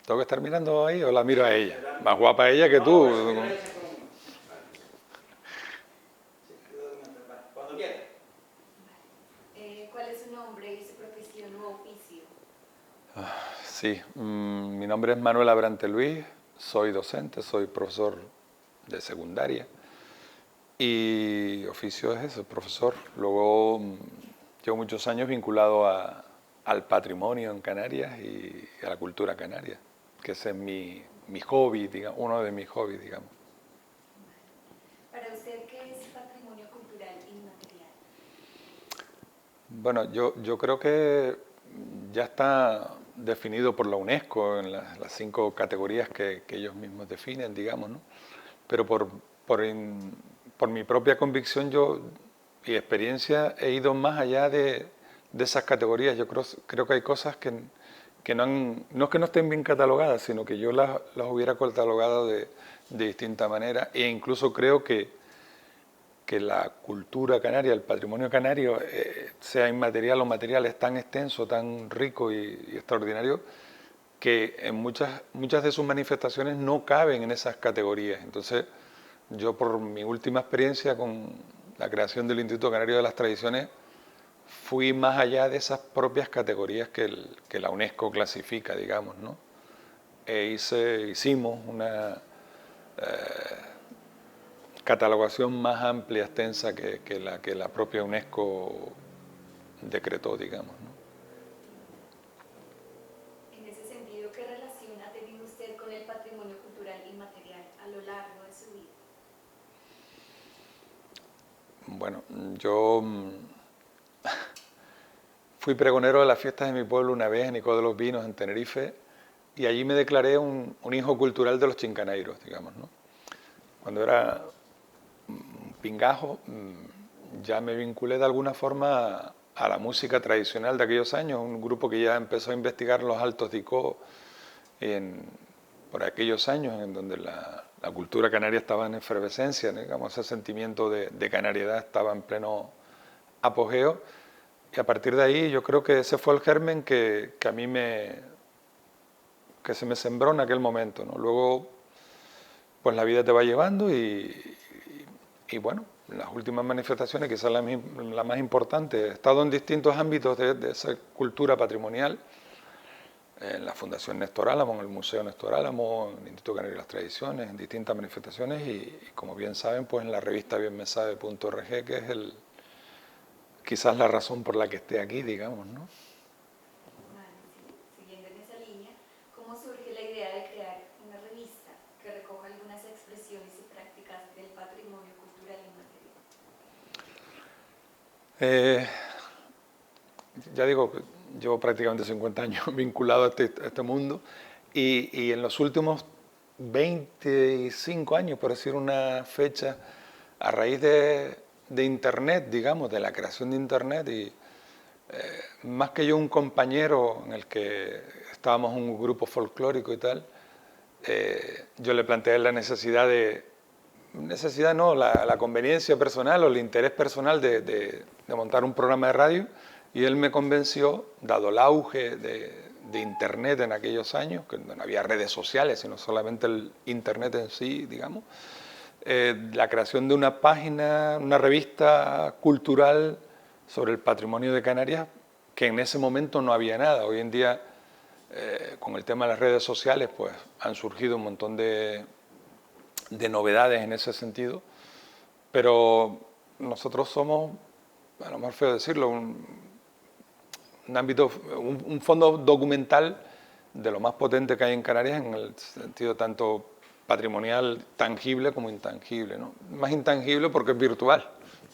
¿Tengo que estar mirando ahí o la miro a ella? Más guapa ella que tú. Cuando quieras. ¿Cuál es su nombre y su profesión u oficio? Sí, mi nombre es Manuel Abrante Luis, soy docente, soy profesor de secundaria y oficio es eso, profesor. Luego llevo muchos años vinculado al patrimonio en Canarias y a la cultura canaria, que ese es mi hobby, digamos, uno de mis hobbies, digamos. Para usted, ¿qué es patrimonio cultural inmaterial? Bueno, yo creo que ya está definido por la UNESCO en las 5 categorías que ellos mismos definen, digamos, ¿no? Pero por mi propia convicción y experiencia he ido más allá de esas categorías. Yo creo que hay cosas que no es que no estén bien catalogadas, sino que yo las hubiera catalogado de distinta manera e incluso creo que la cultura canaria, el patrimonio canario, sea inmaterial o material, es tan extenso, tan rico y extraordinario, que en muchas de sus manifestaciones no caben en esas categorías. Entonces, yo por mi última experiencia con la creación del Instituto Canario de las Tradiciones, fui más allá de esas propias categorías que la UNESCO clasifica, digamos, ¿no? Hicimos una catalogación más amplia, extensa que la propia UNESCO decretó, digamos, ¿no? En ese sentido, ¿qué relación ha tenido usted con el patrimonio cultural inmaterial a lo largo de su vida? Bueno, yo fui pregonero de las fiestas de mi pueblo una vez en Ico de los Vinos, en Tenerife, y allí me declaré un hijo cultural de los chincaneiros, digamos, ¿no? Cuando era pingajo, ya me vinculé de alguna forma a la música tradicional de aquellos años, un grupo que ya empezó a investigar los altos de Ico por aquellos años, en donde la cultura canaria estaba en efervescencia, ¿no? Digamos, ese sentimiento de canariedad estaba en pleno apogeo, y a partir de ahí yo creo que ese fue el germen que a mí que se me sembró en aquel momento, ¿no? Luego, pues la vida te va llevando y bueno, las últimas manifestaciones, quizás la más importante, he estado en distintos ámbitos de esa cultura patrimonial, en la Fundación Néstor Álamo, en el Museo Néstor Álamo, en el Instituto Canario de las Tradiciones, en distintas manifestaciones y como bien saben, pues en la revista bienmesabe.org, que es quizás la razón por la que esté aquí, digamos, ¿no? Vale, sí. Siguiendo en esa línea, ¿cómo surge la idea de crear una revista que recoja algunas expresiones y prácticas del patrimonio cultural inmaterial? Ya digo, llevo prácticamente 50 años vinculado a este mundo y en los últimos 25 años, por decir una fecha, a raíz de Internet, digamos, de la creación de Internet y más que yo un compañero en el que estábamos en un grupo folclórico y tal, yo le planteé la necesidad no, la conveniencia personal o el interés personal de montar un programa de radio y él me convenció, dado el auge de Internet en aquellos años, que no había redes sociales, sino solamente el Internet en sí, digamos, la creación de una página, una revista cultural sobre el patrimonio de Canarias, que en ese momento no había nada. Hoy en día, con el tema de las redes sociales, pues han surgido un montón de novedades en ese sentido, pero nosotros somos, a lo mejor feo decirlo, un fondo documental de lo más potente que hay en Canarias en el sentido tanto patrimonial tangible como intangible, ¿no? Más intangible porque es virtual,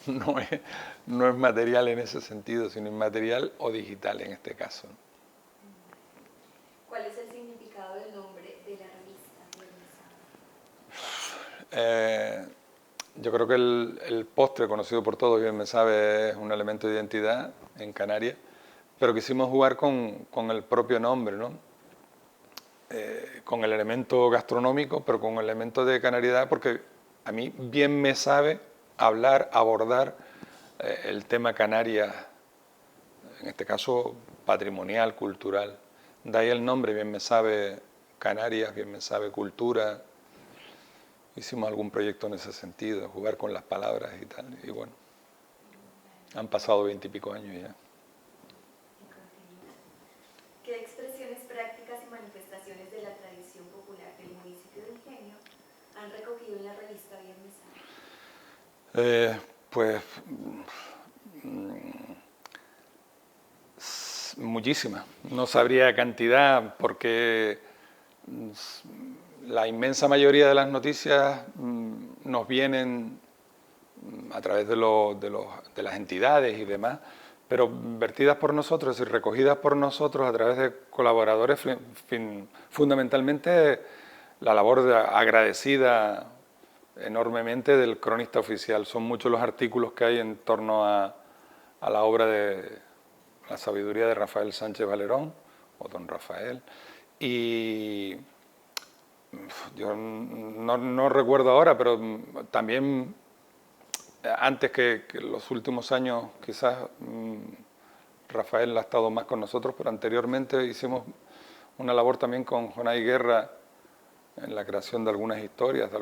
no es, no es material en ese sentido, sino inmaterial o digital en este caso, ¿no? ¿Cuál es el significado del nombre de la revista Bienmesabe? Yo creo que el postre, conocido por todos, bien me sabe, es un elemento de identidad en Canarias, pero quisimos jugar con el propio nombre, ¿no? Con el elemento gastronómico, pero con el elemento de canariedad, porque a mí bien me sabe hablar, abordar el tema Canarias, en este caso patrimonial, cultural. De ahí el nombre, bien me sabe Canarias, bien me sabe cultura. Hicimos algún proyecto en ese sentido, jugar con las palabras y tal. Y bueno, han pasado 20 y pico años ya. ¿Qué expresiones prácticas y manifestaciones de la tradición popular del municipio de Ingenio han recogido en la revista Viernes Santo? Pues muchísimas. No sabría cantidad porque la inmensa mayoría de las noticias nos vienen a través de las entidades y demás, pero vertidas por nosotros y recogidas por nosotros a través de colaboradores, fundamentalmente la labor agradecida enormemente del cronista oficial. Son muchos los artículos que hay en torno a la obra de la sabiduría de Rafael Sánchez Valerón, o don Rafael, y yo no recuerdo ahora, pero también antes que los últimos años quizás Rafael ha estado más con nosotros, pero anteriormente hicimos una labor también con Jonay Guerra en la creación de algunas historias,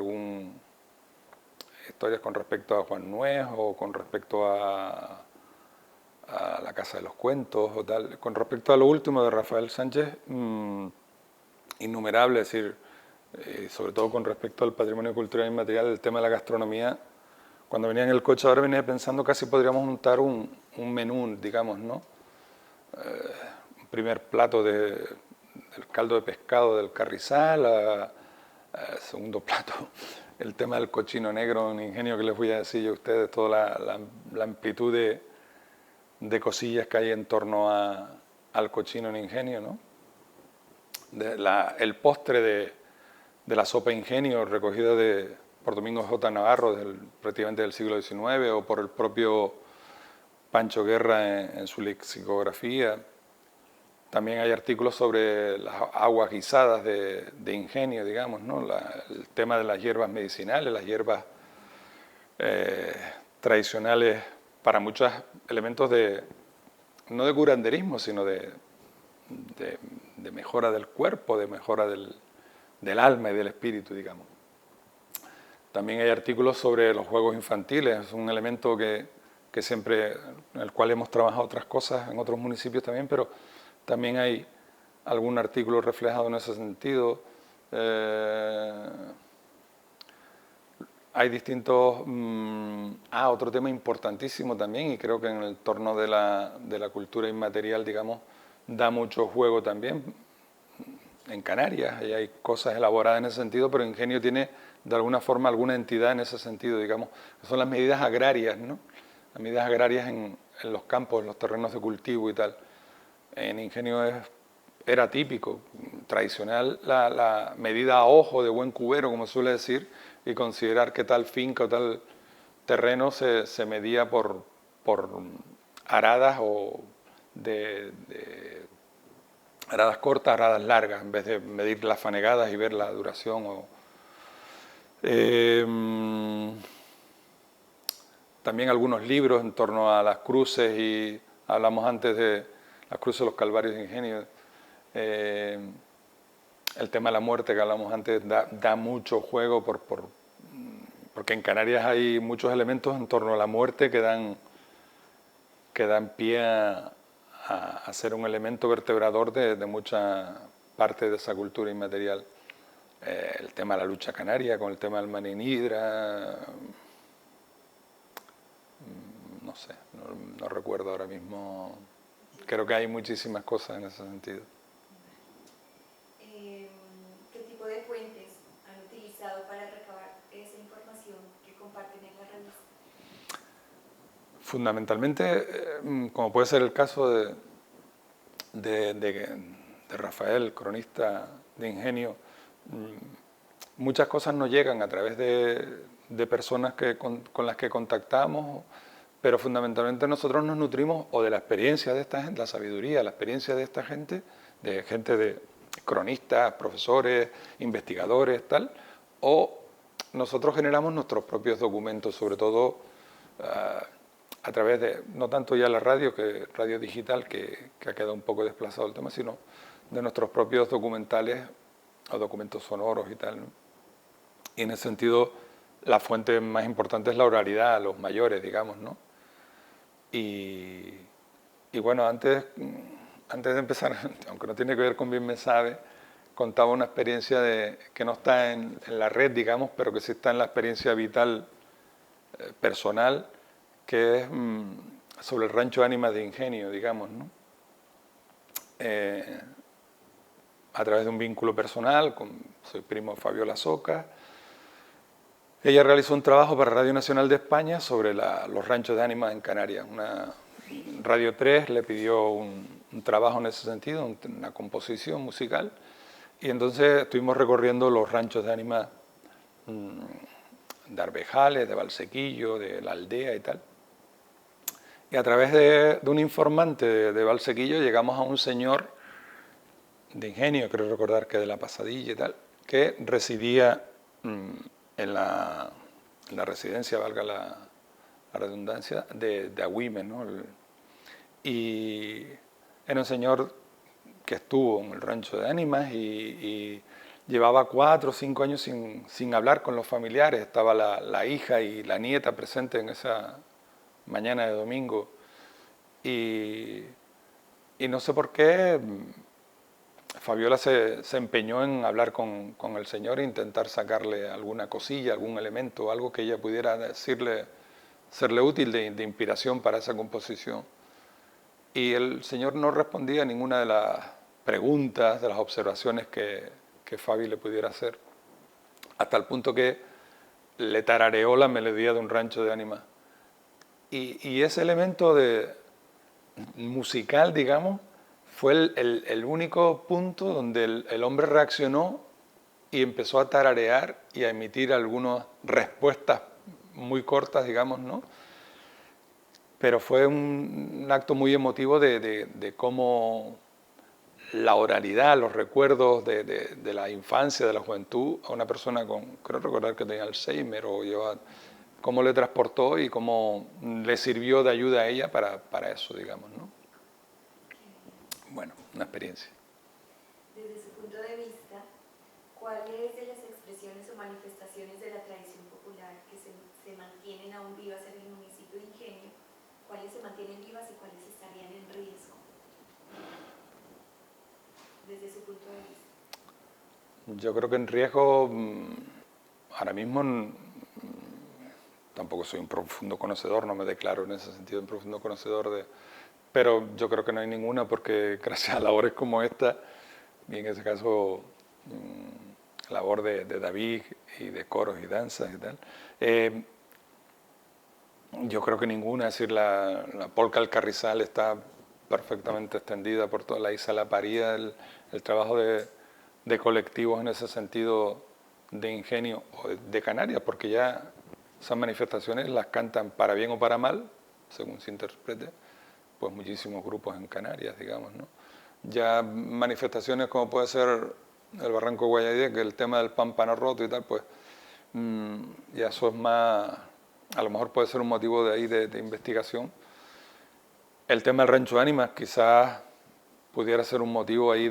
historias con respecto a Juan Nuez o con respecto a la Casa de los Cuentos o tal. Con respecto a lo último de Rafael Sánchez, innumerable, es decir, sobre todo con respecto al patrimonio cultural inmaterial, el tema de la gastronomía. Cuando venía en el coche ahora venía pensando casi podríamos montar un menú, digamos, ¿no? Un primer plato del caldo de pescado del Carrizal, segundo plato el tema del cochino negro, un ingenio que les voy a decir yo a ustedes, toda la amplitud de cosillas que hay en torno al cochino en ingenio, ¿no? El postre de la sopa ingenio recogida por Domingo J. Navarro prácticamente del siglo XIX o por el propio Pancho Guerra en su lexicografía. También hay artículos sobre las aguas guisadas de ingenio, digamos, ¿no? El tema de las hierbas medicinales, las hierbas tradicionales para muchos elementos no de curanderismo, sino de mejora del cuerpo, de mejora del alma y del espíritu, digamos. También hay artículos sobre los juegos infantiles, es un elemento que siempre, en el cual hemos trabajado otras cosas en otros municipios también, pero también hay algún artículo reflejado en ese sentido. Hay distintos... otro tema importantísimo también, y creo que en el torno de la cultura inmaterial, digamos, da mucho juego también. En Canarias y hay cosas elaboradas en ese sentido, pero Ingenio tiene de alguna forma alguna entidad en ese sentido, digamos, que son las medidas agrarias, ¿no? Las medidas agrarias en los campos, en los terrenos de cultivo y tal. En Ingenio era típico, tradicional, la medida a ojo de buen cubero, como suele decir, y considerar que tal finca o tal terreno se medía por aradas o aradas cortas, aradas largas, en vez de medir las fanegadas y ver la duración. También algunos libros en torno a las cruces, y hablamos antes de las cruces de los Calvarios de Ingenio. El tema de la muerte que hablamos antes da mucho juego porque en Canarias hay muchos elementos en torno a la muerte que dan pie a ser un elemento vertebrador de mucha parte de esa cultura inmaterial. El tema de la lucha canaria con el tema del Maninidra, no sé, no recuerdo ahora mismo. Creo que hay muchísimas cosas en ese sentido. ¿Qué tipo de fuentes han utilizado para recabar esa información que comparten en la revista? Fundamentalmente, como puede ser el caso de Rafael, cronista de Ingenio, muchas cosas nos llegan a través de personas con las que contactamos, pero fundamentalmente nosotros nos nutrimos o de la experiencia de esta gente, la sabiduría, la experiencia de esta gente, de cronistas, profesores, investigadores, tal, o nosotros generamos nuestros propios documentos, sobre todo a través de, no tanto ya la radio, que radio digital, que ha quedado un poco desplazado el tema, sino de nuestros propios documentales o documentos sonoros y tal, ¿no? Y en ese sentido, la fuente más importante es la oralidad, los mayores, digamos, ¿no? Y bueno, antes de empezar, aunque no tiene que ver con Bien Me Sabe, contaba una experiencia que no está en la red, digamos, pero que sí está en la experiencia vital personal, que es sobre el rancho de ánimas de Ingenio, digamos, ¿no? A través de un vínculo personal, soy primo de Fabiola Soca. Ella realizó un trabajo para Radio Nacional de España sobre los ranchos de ánimas en Canarias. Radio 3 le pidió un trabajo en ese sentido, una composición musical, y entonces estuvimos recorriendo los ranchos de ánimas de Arvejales, de Valsequillo, de la aldea y tal. Y a través de un informante de Valsequillo llegamos a un señor de Ingenio, creo recordar que de la Pasadilla y tal, que residía en la residencia, valga la redundancia, de Agüime, ¿no? Y era un señor que estuvo en el rancho de ánimas y llevaba 4 o 5 años sin hablar con los familiares. Estaba la hija y la nieta presentes en esa mañana de domingo. Y no sé por qué Fabiola se empeñó en hablar con el señor e intentar sacarle alguna cosilla, algún elemento, algo que ella pudiera decirle, serle útil de inspiración para esa composición. Y el señor no respondía a ninguna de las preguntas, de las observaciones que Fabi le pudiera hacer, hasta el punto que le tarareó la melodía de un rancho de ánimas. Y ese elemento musical, digamos, fue el único punto donde el hombre reaccionó y empezó a tararear y a emitir algunas respuestas muy cortas, digamos, ¿no? Pero fue un acto muy emotivo de cómo la oralidad, los recuerdos de la infancia, de la juventud, a una persona creo recordar que tenía Alzheimer o llevaba, cómo le transportó y cómo le sirvió de ayuda a ella para eso, digamos, ¿no? Bueno, una experiencia. Desde su punto de vista, ¿cuáles de las expresiones o manifestaciones de la tradición popular que se mantienen aún vivas en el municipio de Ingenio, cuáles se mantienen vivas y cuáles estarían en riesgo? Desde su punto de vista. Yo creo que en riesgo, ahora mismo, tampoco soy un profundo conocedor, no me declaro en ese sentido un profundo conocedor pero yo creo que no hay ninguna porque gracias a labores como esta, y en ese caso labor de David y de coros y danzas y tal, yo creo que ninguna, es decir, la polca al carrizal está perfectamente extendida por toda la isla La Paría, el trabajo de colectivos en ese sentido de Ingenio o de Canarias, porque ya esas manifestaciones las cantan para bien o para mal, según se interprete, pues muchísimos grupos en Canarias, digamos, ¿no? Ya manifestaciones como puede ser el Barranco Guayadía, que el tema del pámpano roto y tal, pues ya eso es más, a lo mejor puede ser un motivo de ahí de investigación. El tema del rancho de ánimas quizás pudiera ser un motivo ahí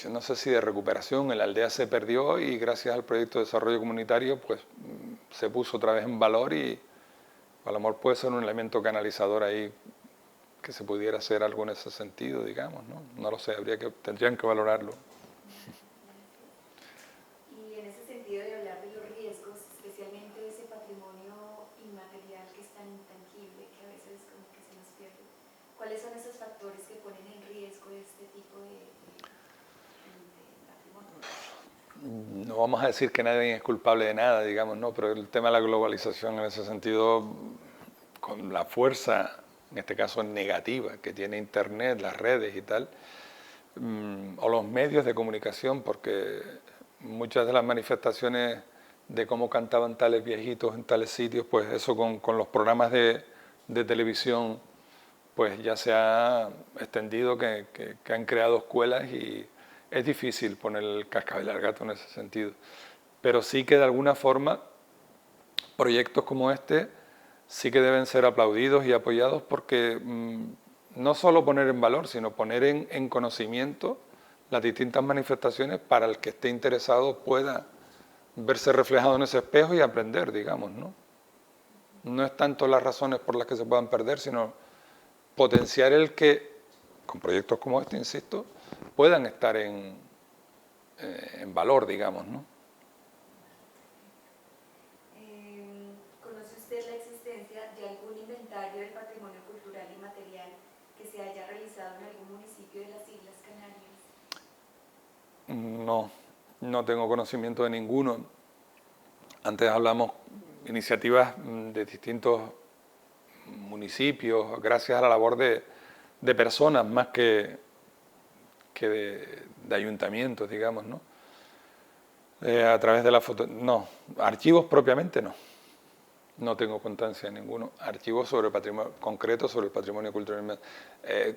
no sé si de recuperación. En la aldea se perdió y gracias al proyecto de desarrollo comunitario pues se puso otra vez en valor y a lo mejor puede ser un elemento canalizador ahí que se pudiera hacer algo en ese sentido, digamos, ¿no? No lo sé, tendrían que valorarlo. Y en ese sentido de hablar de los riesgos, especialmente de ese patrimonio inmaterial que es tan intangible que a veces como que se nos pierde, ¿cuáles son esos factores que ponen en riesgo este tipo de patrimonio? No vamos a decir que nadie es culpable de nada, digamos, ¿no? Pero el tema de la globalización en ese sentido, con la fuerza, en este caso negativa, que tiene Internet, las redes y tal, o los medios de comunicación, porque muchas de las manifestaciones de cómo cantaban tales viejitos en tales sitios, pues eso con los programas de televisión, pues ya se ha extendido, que han creado escuelas y es difícil poner el cascabel al gato en ese sentido. Pero sí que de alguna forma proyectos como este sí que deben ser aplaudidos y apoyados porque no solo poner en valor, sino poner en conocimiento las distintas manifestaciones para el que esté interesado pueda verse reflejado en ese espejo y aprender, digamos, ¿no? No es tanto las razones por las que se puedan perder, sino potenciar el que, con proyectos como este, insisto, puedan estar en valor, digamos, ¿no? ¿Conoce usted la existencia de algún inventario del patrimonio cultural y material que se haya realizado en algún municipio de las Islas Canarias? No, no tengo conocimiento de ninguno. Antes hablamos iniciativas de distintos municipios, gracias a la labor de personas más que de ayuntamientos, digamos, ¿no? A través de la foto... No, archivos propiamente no. No tengo constancia de ninguno. Archivos sobre patrimonio, concretos sobre el patrimonio cultural.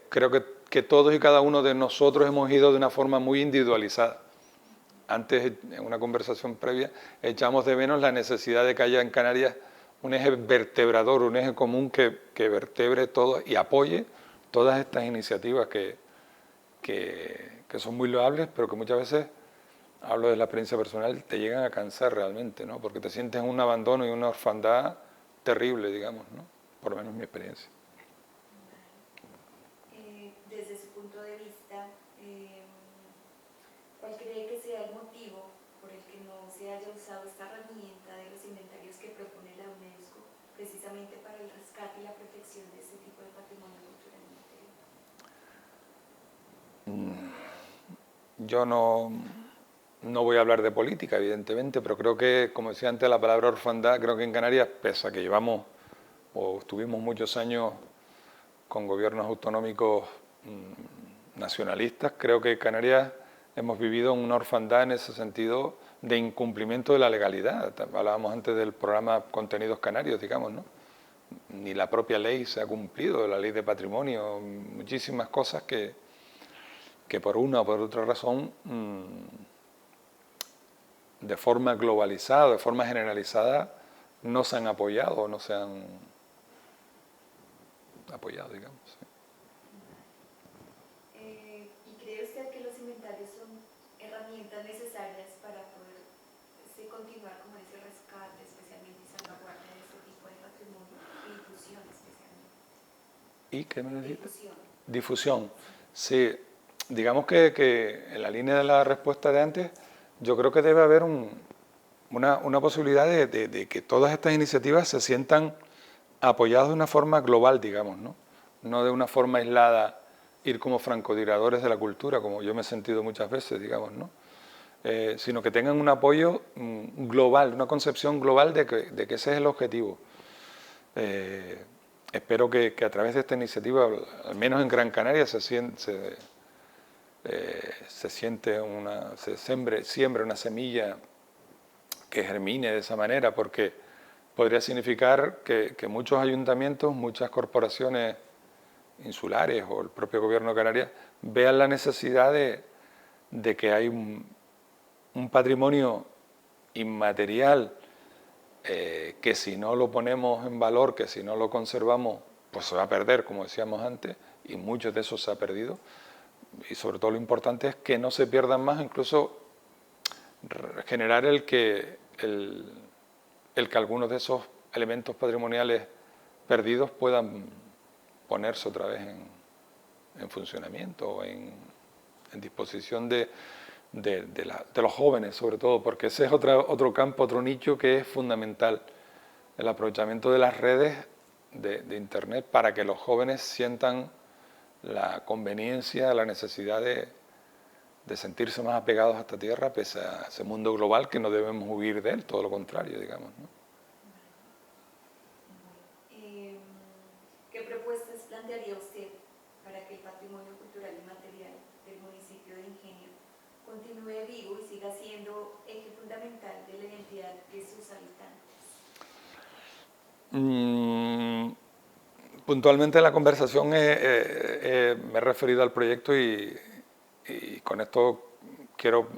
Creo que todos y cada uno de nosotros hemos ido de una forma muy individualizada. Antes, en una conversación previa, echamos de menos la necesidad de que haya en Canarias un eje vertebrador, un eje común que vertebre todo y apoye todas estas iniciativas que son muy loables, pero que muchas veces, hablo de la experiencia personal, te llegan a cansar realmente, ¿no? Porque te sientes en un abandono y una orfandad terrible, digamos, ¿no? Por lo menos mi experiencia. Desde su punto de vista, ¿cuál cree que sea el motivo por el que no se haya usado esta herramienta de los inventarios que propone la UNESCO precisamente para el rescate y la protección de este tipo de patrimonio cultural y material? Yo no voy a hablar de política, evidentemente, pero creo que, como decía antes, la palabra orfandad, creo que en Canarias, pese a que llevamos o estuvimos muchos años con gobiernos autonómicos nacionalistas, creo que en Canarias hemos vivido una orfandad en ese sentido de incumplimiento de la legalidad. Hablábamos antes del programa Contenidos Canarios, digamos, ¿no? Ni la propia ley se ha cumplido, la ley de patrimonio, muchísimas cosas que por una o por otra razón, de forma globalizada, de forma generalizada, no se han apoyado, no se han apoyado, digamos. ¿Sí? ¿Y cree usted que los inventarios son herramientas necesarias para poder continuar con ese rescate, especialmente y salvaguarda de este tipo de patrimonio, y difusión especialmente? ¿Y qué me decís? Difusión. Difusión. Sí, digamos que en la línea de la respuesta de antes, yo creo que debe haber una posibilidad de que todas estas iniciativas se sientan apoyadas de una forma global, digamos, ¿no? No de una forma aislada, ir como francotiradores de la cultura, como yo me he sentido muchas veces, digamos, ¿no? Sino que tengan un apoyo global, una concepción global de que ese es el objetivo. Espero que a través de esta iniciativa, al menos en Gran Canaria, se siembre una semilla que germine de esa manera, porque podría significar que muchos ayuntamientos, muchas corporaciones insulares o el propio gobierno de Canarias vean la necesidad de que hay un patrimonio inmaterial que si no lo ponemos en valor, que si no lo conservamos, pues se va a perder, como decíamos antes, y muchos de esos se ha perdido. Y sobre todo lo importante es que no se pierdan más, incluso generar el que algunos de esos elementos patrimoniales perdidos puedan ponerse otra vez en funcionamiento o en disposición de los jóvenes, sobre todo, porque ese es otro campo, otro nicho que es fundamental, el aprovechamiento de las redes de Internet para que los jóvenes sientan la conveniencia, la necesidad de sentirse más apegados a esta tierra, pese a ese mundo global que no debemos huir de él, todo lo contrario, digamos, ¿no? ¿Qué propuestas plantearía usted para que el patrimonio cultural y material del municipio de Ingenio continúe vivo y siga siendo eje fundamental de la identidad de sus habitantes? Puntualmente en la conversación me he referido al proyecto y con esto quiero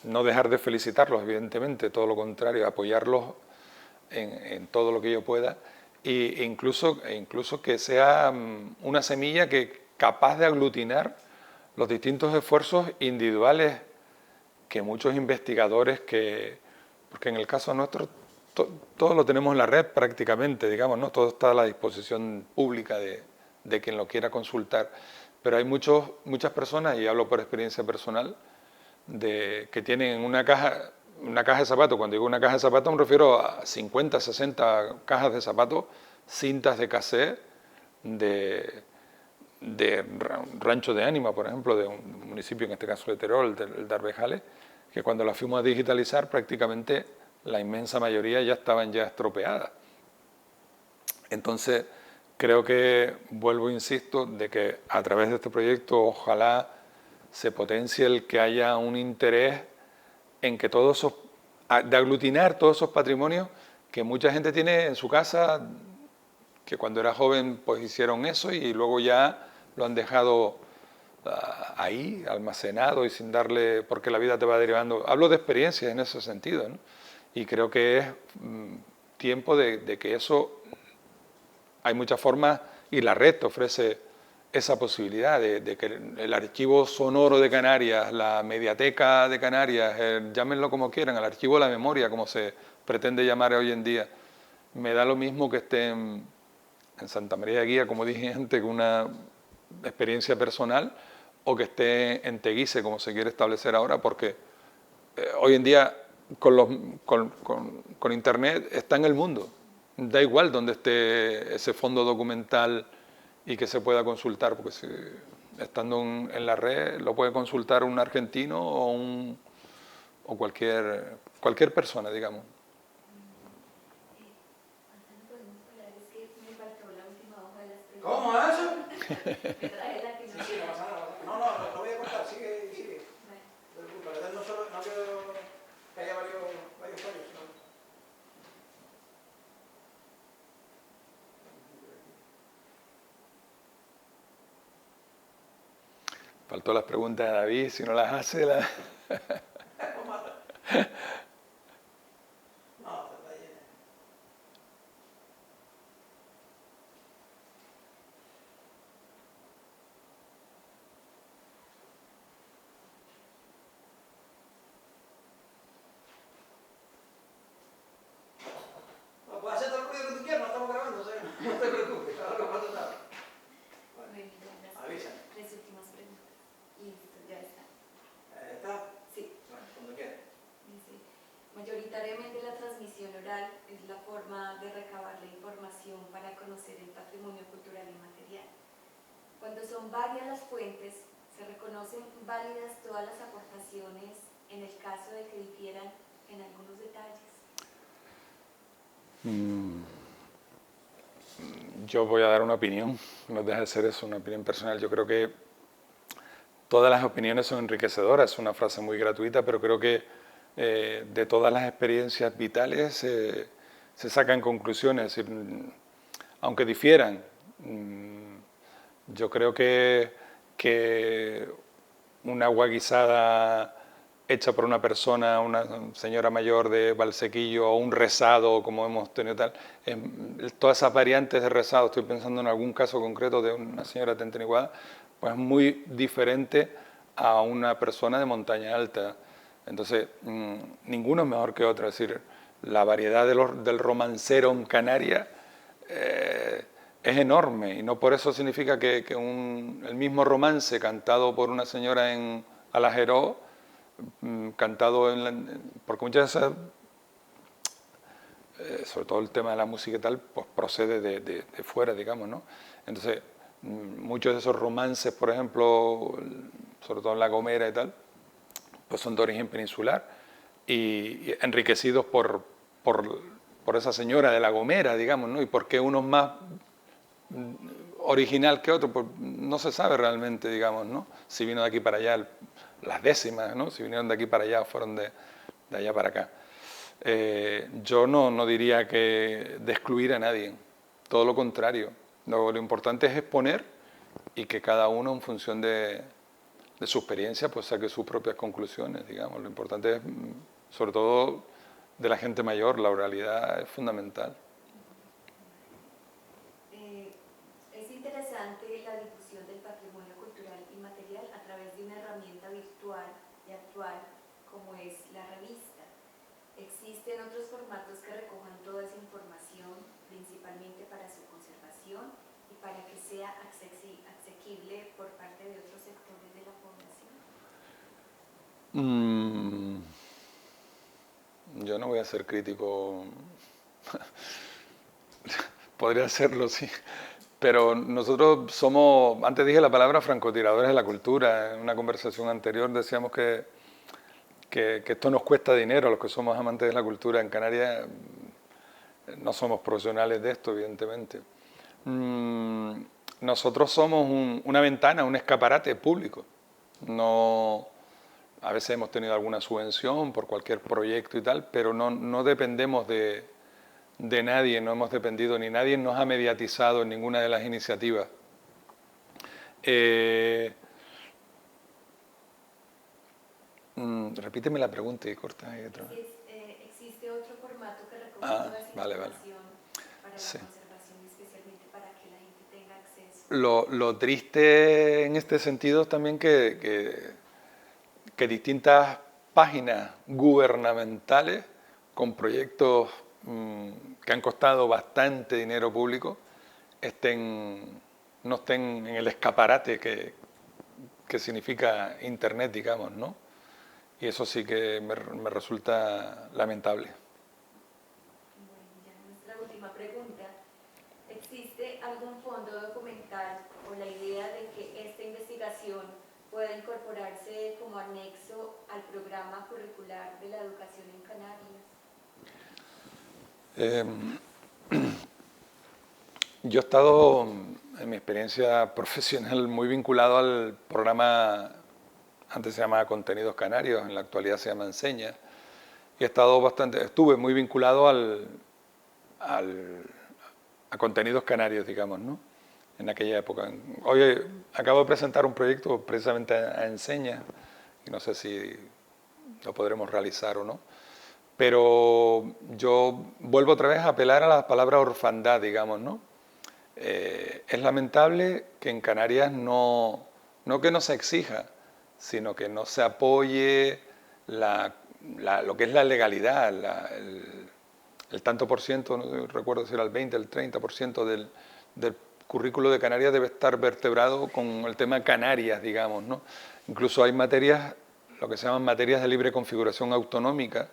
no dejar de felicitarlos, evidentemente, todo lo contrario, apoyarlos en todo lo que yo pueda e incluso que sea una semilla capaz de aglutinar los distintos esfuerzos individuales que muchos investigadores porque en el caso nuestro todo lo tenemos en la red prácticamente, digamos, ¿no? Todo está a la disposición pública de quien lo quiera consultar, pero hay muchas personas, y hablo por experiencia personal, que tienen una caja de zapatos. Cuando digo una caja de zapatos me refiero a 50, 60 cajas de zapatos, cintas de cassette, de Rancho de Ánima, por ejemplo, de un municipio, en este caso de Terol, el de Arbejales, que cuando las fuimos a digitalizar prácticamente la inmensa mayoría ya estaban ya estropeadas. Entonces, creo que, vuelvo, insisto, de que a través de este proyecto ojalá se potencie el que haya un interés en que de aglutinar todos esos patrimonios que mucha gente tiene en su casa, que cuando era joven pues hicieron eso y luego ya lo han dejado ahí, almacenado y sin darle, porque la vida te va derivando. Hablo de experiencias en ese sentido, ¿no? Y creo que es tiempo de que eso, hay muchas formas y la red te ofrece esa posibilidad de que el archivo sonoro de Canarias, la mediateca de Canarias, llámenlo como quieran, el archivo de la memoria, como se pretende llamar hoy en día, me da lo mismo que esté en Santa María de Guía, como dije antes, con una experiencia personal, o que esté en Teguise, como se quiere establecer ahora, porque hoy en día con Internet está en el mundo. Da igual donde esté ese fondo documental y que se pueda consultar, porque estando en la red lo puede consultar un argentino o cualquier persona, digamos. ¿Cómo eso? Me traje la que no. Sí, no pasa nada. No, lo voy a cortar, sigue. No solo, no quiero que haya varios fallos, sino... Faltó las preguntas de David, si no las hace... Puedes hacer todo el ruido que tú quieras, no estamos grabando, o sea, no te preocupes, claro que pasa nada. Avisa. Tres últimas preguntas. Listo, ya está. ¿Está? Sí. Bueno, cuando quieras. Dice, mayoritariamente la transmisión oral es la forma de recabar la información para conocer el patrimonio cultural y material. Cuando son varias las fuentes, se reconocen válidas todas las aportaciones en el caso de que difieran en algunos detalles. Yo voy a dar una opinión, no deja de ser eso, una opinión personal. Yo creo que todas las opiniones son enriquecedoras, es una frase muy gratuita, pero creo que de todas las experiencias vitales se sacan conclusiones, es decir, aunque difieran. Yo creo que un agua guisada hecha por una persona, una señora mayor de Valsequillo, o un rezado, como hemos tenido tal, todas esas variantes de rezado, estoy pensando en algún caso concreto de una señora de Tenteniguada, pues muy diferente a una persona de montaña alta. Entonces, ninguno es mejor que otro, es decir, la variedad del romancero en Canarias es enorme, y no por eso significa que el mismo romance cantado por una señora en Alajeró, cantado porque muchas veces, sobre todo el tema de la música y tal, pues procede de fuera, digamos, ¿no? Entonces, muchos de esos romances, por ejemplo, sobre todo en La Gomera y tal, pues son de origen peninsular y enriquecidos por esa señora de La Gomera, digamos, ¿no? Y por qué uno es más original que otro, pues no se sabe realmente, digamos, ¿no? Si vino de aquí para allá las décimas, ¿no? Si vinieron de aquí para allá o fueron de allá para acá. Yo no diría que de excluir a nadie, todo lo contrario. Lo importante es exponer y que cada uno, en función de su experiencia, pues saque sus propias conclusiones, digamos. Lo importante es, sobre todo de la gente mayor, la oralidad es fundamental. Es interesante la difusión del patrimonio cultural y material a través como es la revista. ¿Existen otros formatos que recojan toda esa información, principalmente para su conservación y para que sea asequible por parte de otros sectores de la población? Yo no voy a ser crítico. Podría serlo, sí. Pero nosotros somos, antes dije la palabra francotiradores de la cultura. En una conversación anterior decíamos que esto nos cuesta dinero a los que somos amantes de la cultura en Canarias. No somos profesionales de esto, evidentemente. Nosotros somos una ventana, un escaparate público. No, a veces hemos tenido alguna subvención por cualquier proyecto y tal, pero no dependemos de nadie, no hemos dependido, ni nadie nos ha mediatizado en ninguna de las iniciativas. Repíteme la pregunta y corta ahí otra vez. ¿Existe otro formato que recoja toda esa información para la conservación, especialmente para que la gente tenga acceso? Lo triste en este sentido es también que distintas páginas gubernamentales con proyectos que han costado bastante dinero público no estén en el escaparate que significa Internet, digamos, ¿no? Y eso sí que me resulta lamentable. Bueno, ya nuestra última pregunta. ¿Existe algún fondo documental o la idea de que esta investigación pueda incorporarse como anexo al programa curricular de la educación en Canarias? Yo he estado, en mi experiencia profesional, muy vinculado al programa, antes se llamaba Contenidos Canarios, en la actualidad se llama Enseña, y estuve muy vinculado a Contenidos Canarios, digamos, ¿no? En aquella época. Hoy acabo de presentar un proyecto precisamente a Enseña, y no sé si lo podremos realizar o no, pero yo vuelvo otra vez a apelar a la palabra orfandad, digamos, ¿no? Es lamentable que en Canarias no que no se exija, sino que no se apoye lo que es la legalidad, el tanto por ciento, no recuerdo si era el 20, el 30% del currículo de Canarias debe estar vertebrado con el tema Canarias, digamos, ¿no? Incluso hay materias, lo que se llaman materias de libre configuración autonómica,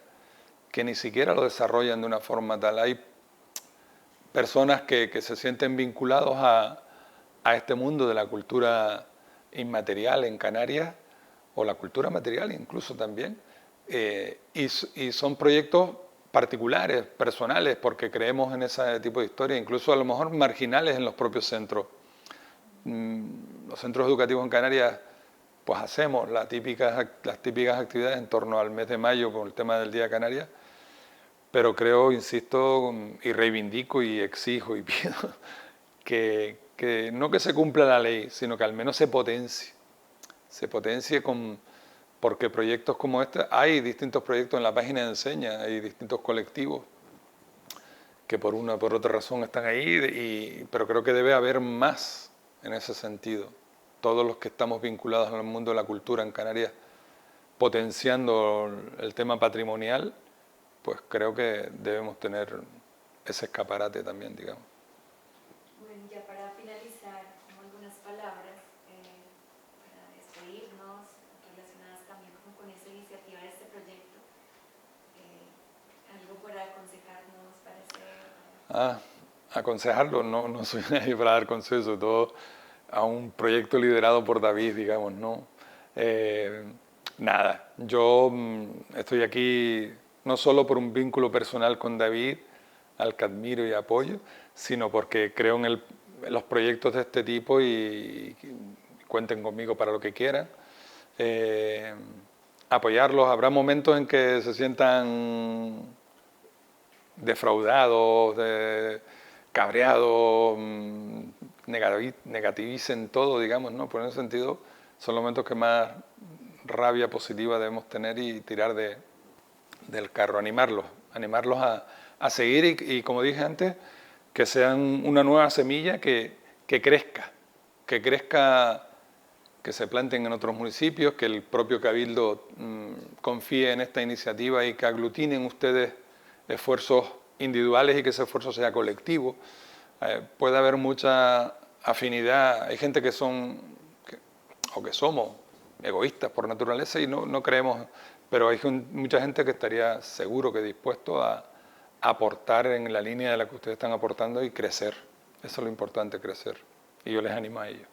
que ni siquiera lo desarrollan de una forma tal. Hay personas que se sienten vinculados a este mundo de la cultura inmaterial en Canarias, o la cultura material incluso también, y son proyectos particulares, personales, porque creemos en ese tipo de historia, incluso a lo mejor marginales en los propios centros. Los centros educativos en Canarias, pues hacemos las típicas actividades en torno al mes de mayo con el tema del Día de Canarias, pero creo, insisto, y reivindico y exijo y pido que no que se cumpla la ley, sino que al menos se potencie porque proyectos como este, hay distintos proyectos en la página de Enseña, hay distintos colectivos que por una o por otra razón están ahí, pero creo que debe haber más en ese sentido. Todos los que estamos vinculados al mundo de la cultura en Canarias, potenciando el tema patrimonial, pues creo que debemos tener ese escaparate también, digamos. Bueno, ya para finalizar, como algunas palabras para despedirnos, relacionadas también con esta iniciativa de este proyecto, algo para aconsejarnos, para hacer. Aconsejarlo, no soy nadie para dar consejos, sobre todo a un proyecto liderado por David, digamos, ¿no? Nada, yo estoy aquí no solo por un vínculo personal con David, al que admiro y apoyo, sino porque creo en los proyectos de este tipo y cuenten conmigo para lo que quieran. Apoyarlos, habrá momentos en que se sientan defraudados, cabreados, negativicen todo, digamos, ¿no? Por ese sentido, son los momentos que más rabia positiva debemos tener y tirar del carro, animarlos a seguir y, como dije antes, que sean una nueva semilla que crezca que se planten en otros municipios, que el propio Cabildo confíe en esta iniciativa y que aglutinen ustedes esfuerzos individuales y que ese esfuerzo sea colectivo. Puede haber mucha afinidad, hay gente que somos egoístas por naturaleza y no creemos, pero hay mucha gente que estaría seguro que dispuesto a aportar en la línea de la que ustedes están aportando y crecer. Eso es lo importante, crecer. Y yo les animo a ello.